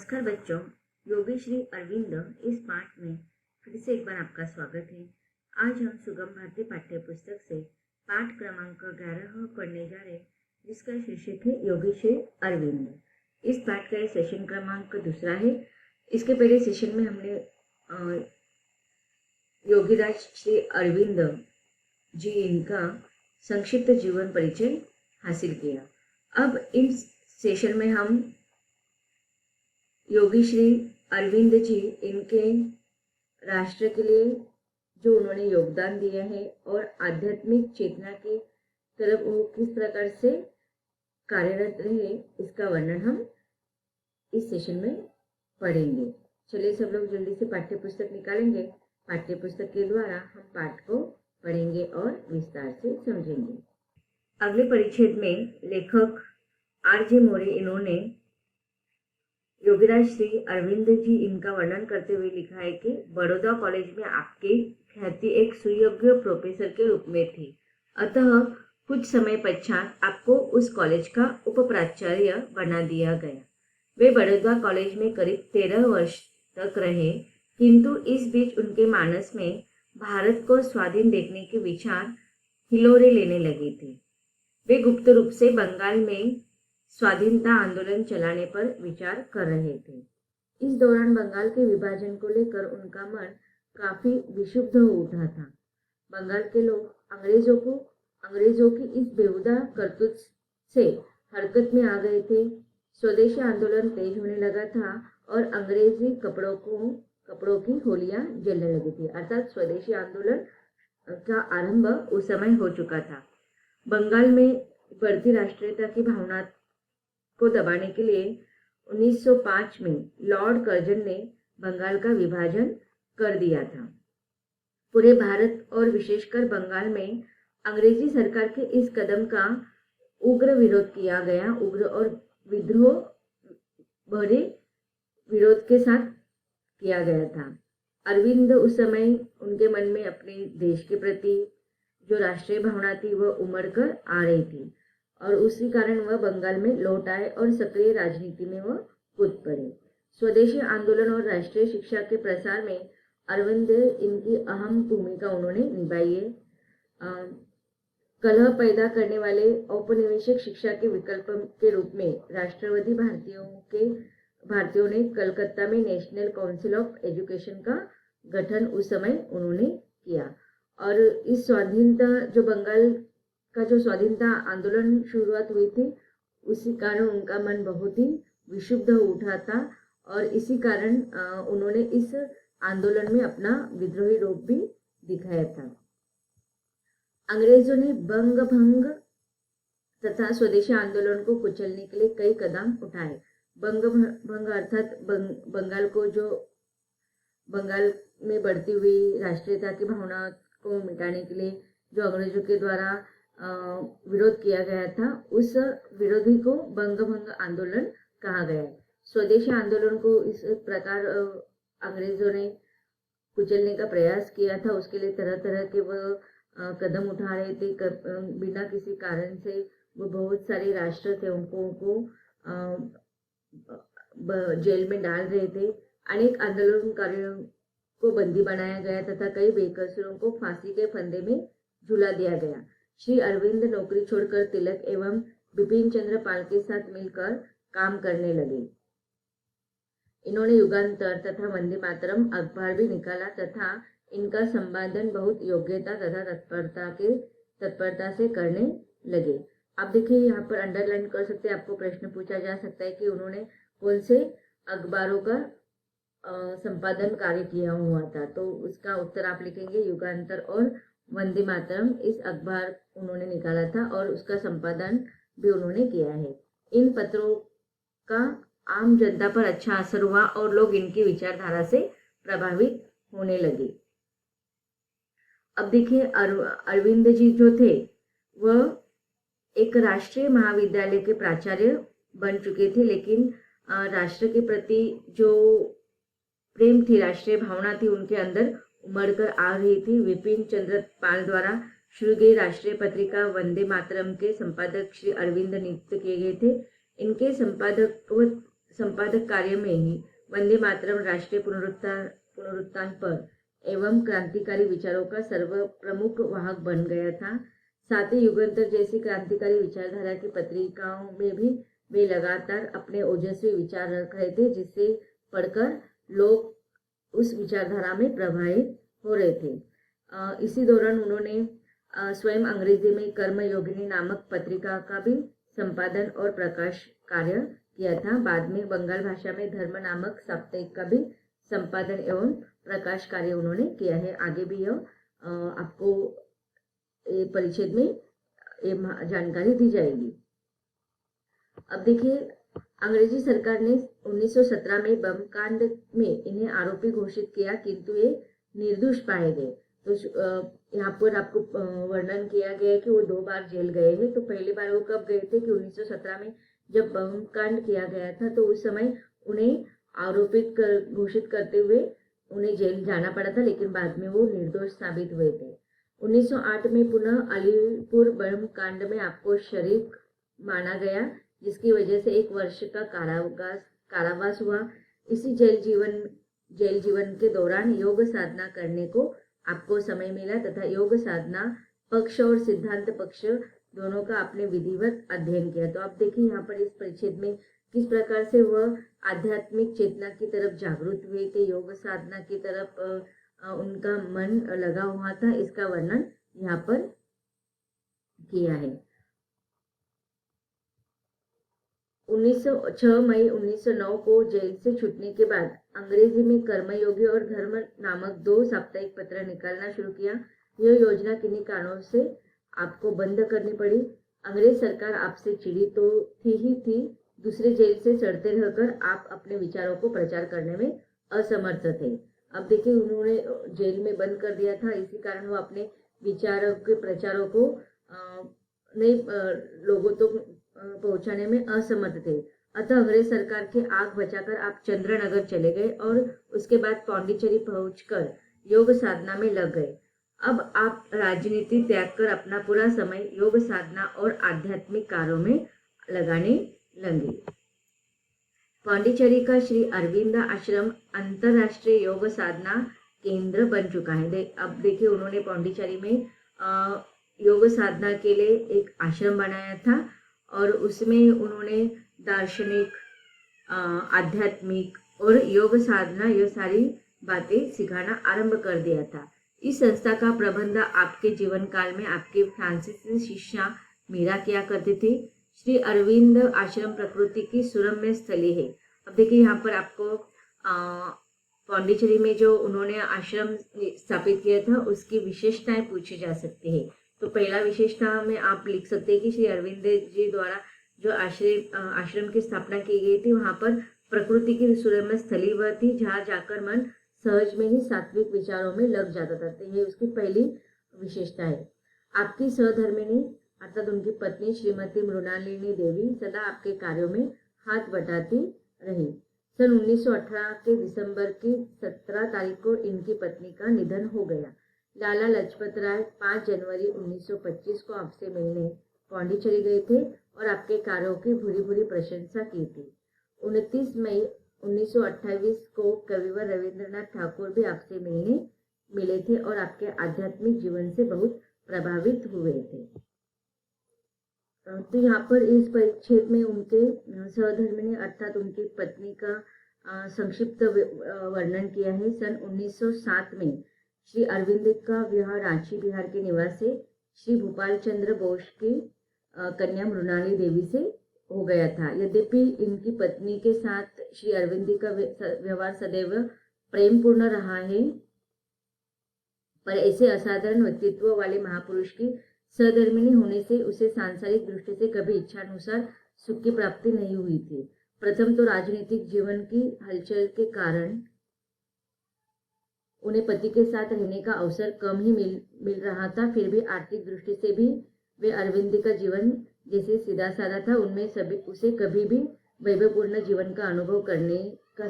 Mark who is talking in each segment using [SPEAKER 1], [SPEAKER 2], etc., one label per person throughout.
[SPEAKER 1] नमस्कार बच्चों, योगी श्री अरविंद इस पाठ में फिर से एक बार आपका स्वागत है। आज हम सुगम भारतीय पाठ्य पुस्तक से पाठ क्रमांक 11 पढ़ने जा रहे हैं, जिसका शीर्षक है योगी श्री अरविंद। इस पाठ का सेशन क्रमांक 2 है। इसके पहले सेशन में हमने योगीराज श्री अरविंद जी इनका संक्षिप्त जीवन परिचय हासिल किया। अब इन सेशन में हम योगी श्री अरविंद जी इनके राष्ट्र के लिए जो उन्होंने योगदान दिया है और आध्यात्मिक चेतना की तरफ वो किस प्रकार से कार्यरत रहे, इसका वर्णन हम इस सेशन में पढ़ेंगे। चलिए सब लोग जल्दी से पाठ्य पुस्तक निकालेंगे। पाठ्य पुस्तक के द्वारा हम पाठ को पढ़ेंगे और विस्तार से समझेंगे। अगले परिच्छेद में लेखक R.J. मोरे इन्होंने योगीराज श्री अरविंद जी इनका वर्णन करते हुए लिखा है कि बड़ौदा कॉलेज में आपकी ख्याति एक सुयोग्य प्रोफेसर के रूप में थी, अतः कुछ समय पश्चात आपको उस कॉलेज का उपप्राचार्य बना दिया गया। वे बड़ौदा कॉलेज में करीब 13 वर्ष तक रहे, किंतु इस बीच उनके मानस में भारत को स्वाधीन देखने के विचार हिलोरे लेने लगे थे। वे गुप्त रूप से बंगाल में स्वाधीनता आंदोलन चलाने पर विचार कर रहे थे। इस दौरान बंगाल के विभाजन को लेकर उनका मन काफी विक्षुब्ध हो उठा था। बंगाल के लोग अंग्रेजों की इस बेहुदा करतूत से हरकत में आ गए थे। स्वदेशी आंदोलन तेज होने लगा था और अंग्रेजी कपड़ों की होलियां जलने लगी थी, अर्थात स्वदेशी आंदोलन का आरंभ उस समय हो चुका था। बंगाल में बढ़ती राष्ट्रीयता की भावना को दबाने के लिए 1905 में लॉर्ड कर्जन ने बंगाल का विभाजन कर दिया था। पूरे भारत और विशेषकर बंगाल में अंग्रेजी सरकार के इस कदम का उग्र विरोध किया गया। उग्र और विद्रोह भरे विरोध के साथ किया गया था। अरविंद उस समय उनके मन में अपने देश के प्रति जो राष्ट्रीय भावना थी वह उमड़ कर आ रही थी और उसी कारण वह बंगाल में लौट आए और सक्रिय राजनीति में वह कूद पड़े। स्वदेशी आंदोलन और राष्ट्रीय शिक्षा के प्रसार में अरविंद इनकी अहम भूमिका उन्होंने निभाई है। कलह पैदा करने वाले औपनिवेशिक शिक्षा के विकल्प के रूप में राष्ट्रवादी भारतीयों ने कलकत्ता में नेशनल काउंसिल ऑफ एजुकेशन का गठन उस समय उन्होंने किया और इस बंगाल का जो स्वाधीनता आंदोलन शुरुआत हुई थी, उसी कारण उनका मन बहुत ही विक्षुब्ध हो उठा था और इसी कारण उन्होंने इस आंदोलन में अपना विद्रोही रूप भी दिखाया था। अंग्रेजों ने बंग भंग तथा स्वदेशी आंदोलन को कुचलने के लिए कई कदम उठाए। बंग भंग अर्थात बंगाल में बढ़ती हुई राष्ट्रीयता की भावना को मिटाने के लिए जो अंग्रेजों के द्वारा विरोध किया गया था, उस विरोधी को बंग भंग आंदोलन कहा गया है। स्वदेशी आंदोलन को इस प्रकार अंग्रेजों ने कुचलने का प्रयास किया था। उसके लिए तरह तरह के वह कदम उठा रहे थे। बिना किसी कारण से वो बहुत सारे राष्ट्र सेवकों को जेल में डाल रहे थे। अनेक आंदोलनकारियों को बंदी बनाया गया तथा कई बेकसूरों को फांसी के फंदे में झूला दिया गया। श्री अरविंद नौकरी छोड़कर तिलक एवं बिपिन चंद्र पाल के साथ मिलकर काम करने लगे। इन्होंने युगांतर तथा वंदे मातरम अखबार भी निकाला तथा इनका संपादन बहुत योग्यता तथा तत्परता से करने लगे। आप देखिए यहाँ पर अंडरलाइन कर सकते हैं। आपको प्रश्न पूछा जा सकता है कि उन्होंने कौन से अखबारों का संपादन कार्य किया हुआ था, तो उसका उत्तर आप लिखेंगे युगांतर और वंदे मातरम। इस अखबार उन्होंने निकाला था और उसका संपादन भी उन्होंने किया है। इन पत्रों का आम जनता पर अच्छा असर हुआ और लोग इनकी विचारधारा से प्रभावित होने लगे। अब देखिए अरविंद जी जो थे वह एक राष्ट्रीय महाविद्यालय के प्राचार्य बन चुके थे, लेकिन राष्ट्र के प्रति जो प्रेम थी, राष्ट्रीय भावना थी, उनके अंदर उमड़ कर आ रही थी। विपिन चंद्र पाल द्वारा शुरू गई राष्ट्रीय पत्रिका वंदे मातरम के संपादक श्री अरविंद नियुक्त किए गए थे। इनके संपादक कार्य में ही वंदे मातरम राष्ट्रीय पुनरुत्थान पर एवं क्रांतिकारी विचारों का सर्व प्रमुख वाहक बन गया था। साथ ही युगंतर जैसी क्रांतिकारी विचारधारा की पत्रिकाओं में भी वे लगातार अपने ओजस्वी विचार रख रहे थे, जिससे पढ़कर लोग उस विचारधारा में प्रभावित हो रहे थे। इसी दौरान उन्होंने स्वयं अंग्रेजी में कर्मयोगिनी नामक पत्रिका का भी संपादन और प्रकाश कार्य किया था। बाद में बंगाल भाषा में धर्म नामक साप्ताहिक का भी संपादन एवं प्रकाश कार्य उन्होंने किया है। आगे भी यह आपको परिच्छेद में ये जानकारी दी जाएगी। अब देखिए, अंग्रेजी सरकार ने 1917 में बम कांड में इन्हें आरोपी घोषित किया, किंतु ये निर्दोष पाए गए। तो यहाँ पर आपको वर्णन किया गया है कि वो 2 बार जेल गए हैं। तो पहली बार वो कब गए थे कि 1917 में जब बम कांड किया गया था, तो उस समय उन्हें आरोपित घोषित करते हुए उन्हें जेल जाना पड़ा था, लेकिन बाद में वो निर्दोष साबित हुए थे। 1908 में पुनः अलीपुर बम कांड में आपको शरीक माना गया, जिसकी वजह से 1 वर्ष का कारावास हुआ। इसी जेल जीवन के दौरान योग साधना करने को आपको समय मिला तथा योग साधना पक्ष और सिद्धांत पक्ष दोनों का आपने विधिवत अध्ययन किया। तो आप देखिए यहाँ पर इस परिच्छेद में किस प्रकार से वह आध्यात्मिक चेतना की तरफ जागरूक हुए थे, योग साधना की तरफ उनका मन लगा हुआ था, इसका वर्णन यहाँ पर किया है। 6 मई 1909 को जेल से छूटने के बाद अंग्रेजी में कर्मयोगी और धर्म नामक 2 साप्ताहिक पत्र निकालना शुरू किया। यह योजना किन्हीं कारणों से आपको बंद करनी पड़ी। अंग्रेज सरकार आपसे चिढ़ी तो थी, दूसरे जेल से सड़ते रहकर आप अपने विचारों को प्रचार करने में असमर्थ थे। अब देखिए, उन्होंने जेल में बंद कर दिया था, इसी कारण वो अपने विचारों के प्रचारों को लोगों तक पहुंचाने में असमर्थ थे। अतः अंग्रेज सरकार की आग बचाकर आप चंद्रनगर चले गए और उसके बाद पौंडीचेरी पहुंचकर योग साधना में लग गए। अब आप राजनीति त्याग कर अपना पूरा समय योग साधना और आध्यात्मिक कार्यों में लगाने लगे। पौंडीचेरी का श्री अरविंद आश्रम अंतरराष्ट्रीय योग साधना केंद्र बन चुका है। अब देखिए, उन्होंने पौंडीचेरी में योग साधना के लिए एक आश्रम बनाया था और उसमें उन्होंने दार्शनिक, आध्यात्मिक और योग साधना ये सारी बातें सिखाना आरंभ कर दिया था। इस संस्था का प्रबंध आपके जीवन काल में आपके फ्रांसीसी शिष्या मीरा किया करते थे। श्री अरविंद आश्रम प्रकृति की सुरम्य स्थली है। अब देखिए, यहाँ पर आपको पौंडीचेरी में जो उन्होंने आश्रम स्थापित किया था उसकी विशेषताएं पूछी जा सकती है। तो पहला विशेषता में आप लिख सकते हैं कि श्री अरविंद जी द्वारा जो आश्रम की स्थापना की गई थी, वहाँ पर प्रकृति की सुरम्य स्थली वह थी जहाँ जाकर मन सहज में ही सात्विक विचारों में लग जाता था। तो ये उसकी पहली विशेषता है। आपकी सहधर्मिणी अर्थात उनकी पत्नी श्रीमती मृणालिनी देवी सदा आपके कार्यों में हाथ बटाती रही। सन 1918 के दिसंबर की 17 तारीख को इनकी पत्नी का निधन हो गया। लाला लाजपत राय 5 जनवरी 1925 को आपसे मिलने पौंडीचेरी गए थे और आपके कार्यों की भूरी भूरी प्रशंसा की थी। 29 मई 1928 को कविवर रविंद्रनाथ ठाकुर भी आपसे मिले थे और आपके आध्यात्मिक जीवन से बहुत प्रभावित हुए थे। तो यहाँ पर इस परिच्छेद में उनके सहधर्मिणी अर्थात उनकी पत्नी का संक्षिप्त वर्णन किया है। सन 1907 में श्री अरविंद का विवाह रांची बिहार के निवासी श्री भूपाल चंद्र बोस की कन्या मृणाली देवी से हो गया था। यद्यपि इनकी पत्नी के साथ श्री अरविंद का व्यवहार सदैव प्रेमपूर्ण रहा है, पर ऐसे असाधारण व्यक्तित्व वाले महापुरुष की सहधर्मिणी होने से उसे सांसारिक दृष्टि से कभी इच्छानुसार सुख की प्राप्ति नहीं हुई थी। प्रथम तो राजनीतिक जीवन की हलचल के कारण उन्हें पति के साथ रहने का अवसर कम ही मिल रहा था। फिर भी आर्थिक दृष्टि से भी वे अरविंद का जीवन जैसे सीधा साधा था, उनमें सभी उसे कभी भी वैभवपूर्ण जीवन का अनुभव करने का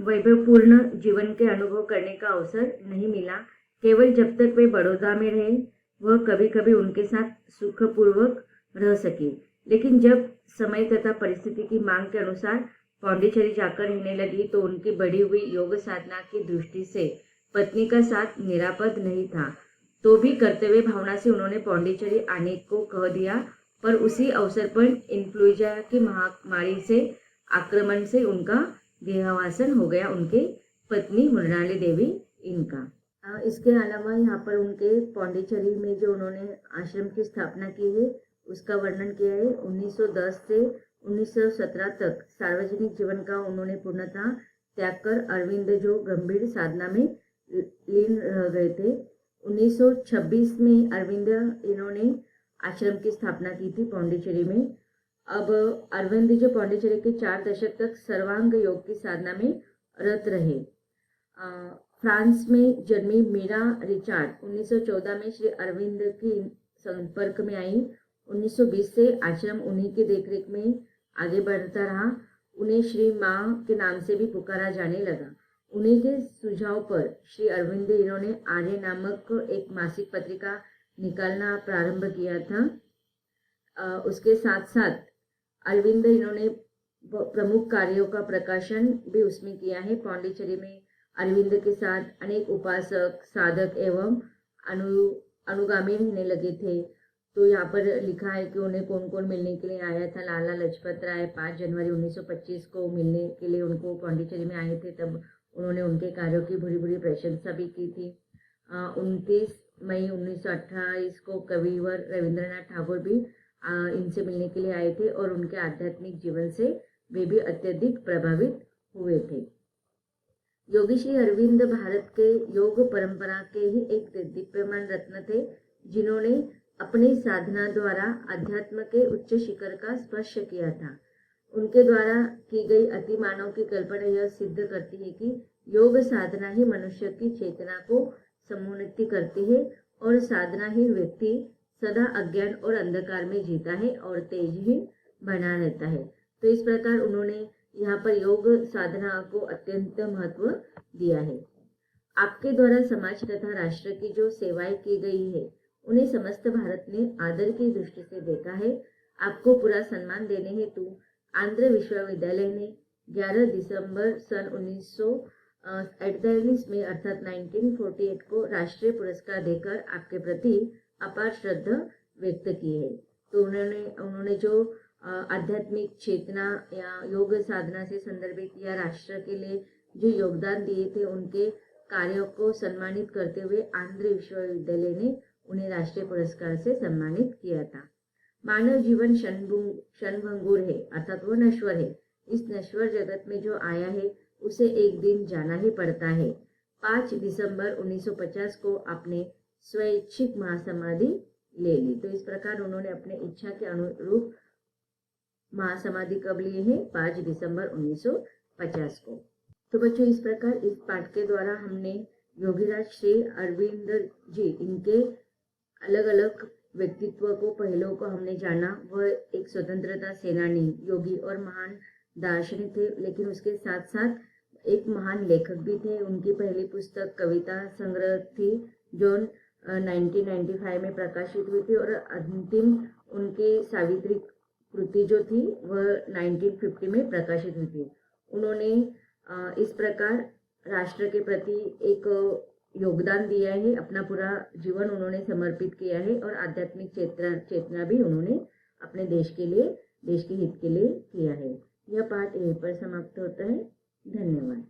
[SPEAKER 1] वैभवपूर्ण जीवन के अनुभव करने का अवसर नहीं मिला। केवल जब तक वे बड़ौदा में रहे वह कभी कभी उनके साथ सुखपूर्वक रह सके। लेकिन जब समय तथा परिस्थिति की मांग के अनुसार पौंडीचेरी जाकर रहने लगी तो उनकी बढ़ी हुई योग साधना की दृष्टि से पत्नी का साथ निरापद नहीं था। तो भी कर्तव्य भावना से उन्होंने पौंडीचेरी आने को कह दिया, पर उसी अवसर पर इन्फ्लुएंजा की महामारी से आक्रमण से उनका देहावसान हो गया, उनके पत्नी मृणाली देवी इनका। इसके अलावा यहाँ पर उनके पौंडीचेरी में जो उन्होंने आश्रम की स्थापना की है उसका वर्णन किया है। 1910 से 1917 तक सार्वजनिक जीवन का उन्होंने पूर्णतः त्याग कर अरविंद जो गंभीर साधना में लीन रह गए थे। 1926 में अरविंद इन्होंने आश्रम की स्थापना की थी पौंडीचेरी में। अब अरविंद जो पौंडीचेरी के 4 दशक तक सर्वांग योग की साधना में रत रहे। फ्रांस में जन्मी मीरा रिचार्ड 1914 में श्री अरविंद की संपर्क में आई। 1920 से आश्रम उन्हीं की देखरेख में आगे बढ़ता रहा। उन्हें श्री माँ के नाम से भी पुकारा जाने लगा। उन्हीं के सुझाव पर श्री अरविंद इन्होंने आर्य नामक एक मासिक पत्रिका निकालना प्रारंभ किया था। उसके साथ साथ अरविंद इन्होंने प्रमुख कार्यों का प्रकाशन भी उसमें किया है। पौंडीचेरी में अरविंद के साथ अनेक उपासक, साधक एवं अनुगामी रहने लगे थे। तो यहाँ पर लिखा है कि उन्हें कौन कौन मिलने के लिए आया था। लाला लाजपत राय 5 जनवरी 1925 को मिलने के लिए उनको पौंडीचेरी में आए थे। तब उन्होंने उनके कार्यों की बुरी बुरी प्रशंसा भी की थी। 29 मई 1928 को कविवर रविंद्रनाथ ठाकुर भी इनसे मिलने के लिए आए थे और उनके आध्यात्मिक जीवन से वे भी अत्यधिक प्रभावित हुए थे। योगी श्री अरविंद भारत के योग परंपरा के ही एक दीप्यमान रत्न थे, जिन्होंने अपनी साधना द्वारा अध्यात्म के उच्च शिखर का स्पर्श किया था। उनके द्वारा की गई अति मानव की कल्पना यह सिद्ध करती है कि योग साधना ही मनुष्य की चेतना को समुन्नति करती है और साधनाहीन व्यक्ति सदा अज्ञान और अंधकार में जीता है और तेजहीन बना रहता है। तो इस प्रकार उन्होंने यहाँ पर योग साधना को अत्यंत महत्व दिया है। आपके द्वारा समाज तथा राष्ट्र की जो सेवाएं की गई है उन्हें समस्त भारत ने आदर की दृष्टि से देखा है। आपको पूरा सम्मान देने हेतु आंध्र विश्वविद्यालय ने 11 दिसंबर सन 1948 में अर्थात 1948 को राष्ट्रीय पुरस्कार देकर आपके प्रति अपार श्रद्धा व्यक्त की है। तो उन्होंने जो आध्यात्मिक चेतना या योग साधना से संदर्भित या राष्ट्र के लिए जो योगदान दिए थे उनके कार्यों को सम्मानित करते हुए आंध्र विश्वविद्यालय ने उन्हें राष्ट्रीय पुरस्कार से सम्मानित किया था। मानव जीवन क्षणभंगुर है, अर्थात वो नश्वर है। इस नश्वर जगत में जो आया है उसे एक दिन जाना ही पड़ता है। 5 दिसंबर 1950 को आपने स्वैच्छिक महासमाधि ले ली। तो इस प्रकार उन्होंने अपने इच्छा के अनुरूप महासमाधि कब लिए है? 5 दिसंबर 1950 को। तो बच्चों, इस प्रकार इस पाठ के द्वारा हमने योगीराज श्री अरविंद जी इनके अलग अलग व्यक्तित्व को, पहलुओं को हमने जाना। वह एक स्वतंत्रता सेनानी, योगी और महान दार्शनिक थे, लेकिन उसके साथ साथ एक महान लेखक भी थे। उनकी पहली पुस्तक कविता संग्रह थी जो 1995 में प्रकाशित हुई थी और अंतिम उनकी सावित्री कृति जो थी वह 1950 में प्रकाशित हुई थी। उन्होंने इस प्रकार राष्ट्र के प्रति एक योगदान दिया है, अपना पूरा जीवन उन्होंने समर्पित किया है और आध्यात्मिक चेतना भी उन्होंने अपने देश के लिए, देश के हित के लिए किया है। यह पाठ यहीं पर समाप्त होता है। धन्यवाद।